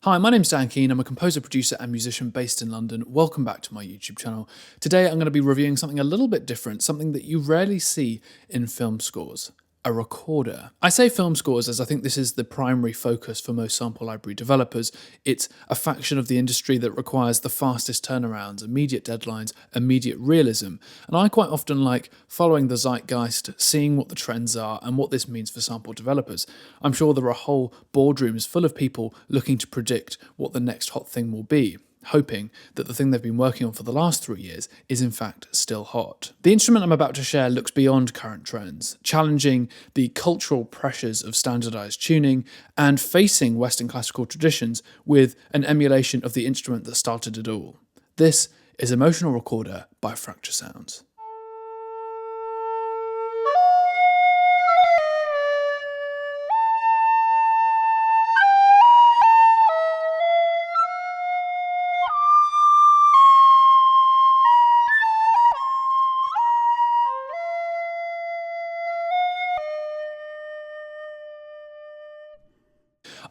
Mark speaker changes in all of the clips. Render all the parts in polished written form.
Speaker 1: Hi, my name's Dan Keane. I'm a composer, producer, and musician based in London. Welcome back to my YouTube channel. Today I'm going to be reviewing something a little bit different, something that you rarely see in film scores. A recorder. I say film scores as I think this is the primary focus for most sample library developers. It's a faction of the industry that requires the fastest turnarounds, immediate deadlines, immediate realism. And I quite often like following the zeitgeist, seeing what the trends are and what this means for sample developers. I'm sure there are whole boardrooms full of people looking to predict what the next hot thing will be, hoping that the thing they've been working on for the last 3 years is in fact still hot. The instrument I'm about to share looks beyond current trends, challenging the cultural pressures of standardized tuning and facing Western classical traditions with an emulation of the instrument that started it all. This is Emotional Recorder by Fracture Sounds.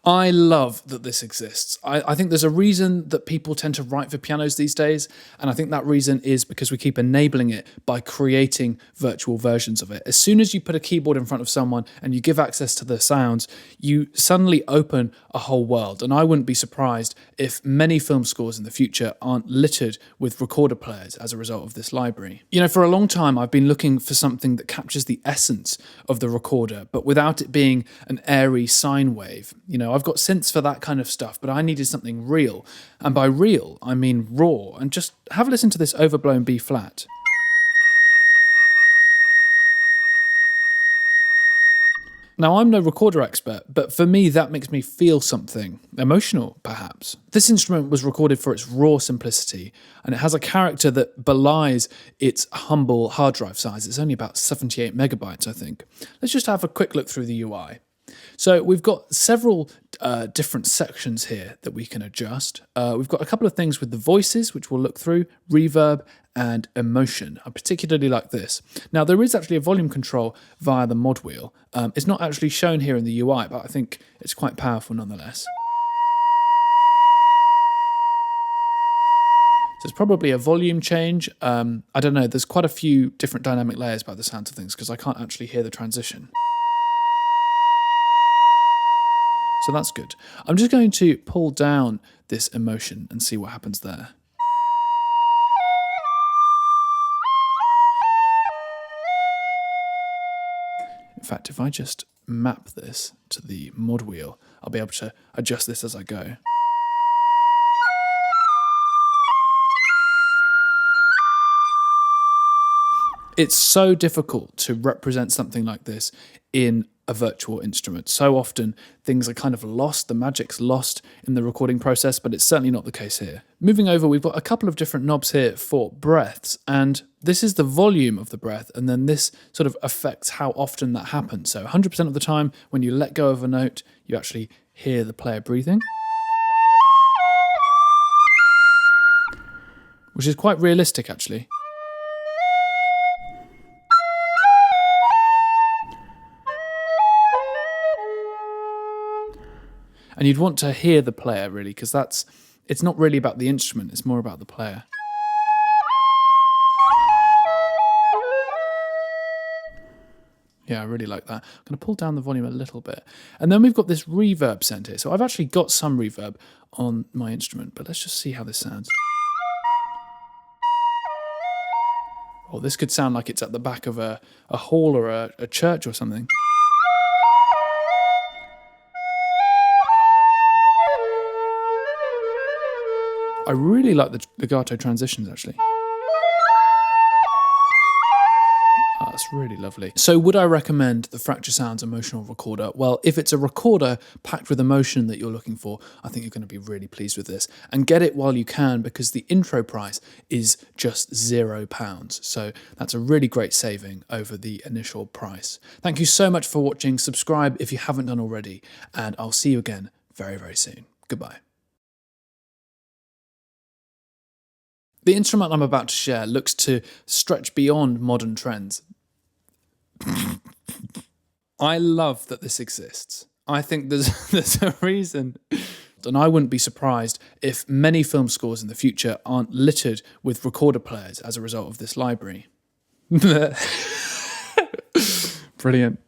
Speaker 1: I love that this exists. I think there's a reason that people tend to write for pianos these days, and I think that reason is because we keep enabling it by creating virtual versions of it. As soon as you put a keyboard in front of someone and you give access to the sounds, you suddenly open a whole world, and I wouldn't be surprised if many film scores in the future aren't littered with recorder players as a result of this library. You know, for a long time I've been looking for something that captures the essence of the recorder, but without it being an airy sine wave. You know, I've got synths for that kind of stuff, but I needed something real. And by real, I mean raw. And just have a listen to this overblown B flat. Now, I'm no recorder expert, but for me, that makes me feel something emotional, perhaps. This instrument was recorded for its raw simplicity, and it has a character that belies its humble hard drive size. It's only about 78 megabytes, I think. Let's just have a quick look through the UI. So we've got several different sections here that we can adjust. We've got a couple of things with the voices, which we'll look through, reverb and emotion. I particularly like this. Now, there is actually a volume control via the mod wheel. It's not actually shown here in the UI, but I think it's quite powerful nonetheless. So it's probably a volume change. I don't know, there's quite a few different dynamic layers by the sounds of things because I can't actually hear the transition. So that's good. I'm just going to pull down this emotion and see what happens there. In fact, if I just map this to the mod wheel, I'll be able to adjust this as I go. It's so difficult to represent something like this in a virtual instrument. So often things are kind of lost, the magic's lost in the recording process, but it's certainly not the case here. Moving over, we've got a couple of different knobs here for breaths, and this is the volume of the breath, and then this sort of affects how often that happens. So 100% of the time, when you let go of a note, you actually hear the player breathing, which is quite realistic actually. And you'd want to hear the player really, because it's not really about the instrument, it's more about the player. Yeah, I really like that. I'm going to pull down the volume a little bit. And then we've got this reverb sent here. So I've actually got some reverb on my instrument, but let's just see how this sounds. Oh, this could sound like it's at the back of a hall or a church or something. I really like the legato transitions, actually. Oh, that's really lovely. So would I recommend the Fracture Sounds Emotional Recorder? Well, if it's a recorder packed with emotion that you're looking for, I think you're going to be really pleased with this. And get it while you can, because the intro price is just £0. So that's a really great saving over the initial price. Thank you so much for watching. Subscribe if you haven't done already, and I'll see you again very, very soon. Goodbye. The instrument I'm about to share looks to stretch beyond modern trends. I love that this exists. I think there's a reason And I wouldn't be surprised if many film scores in the future aren't littered with recorder players as a result of this library. Brilliant.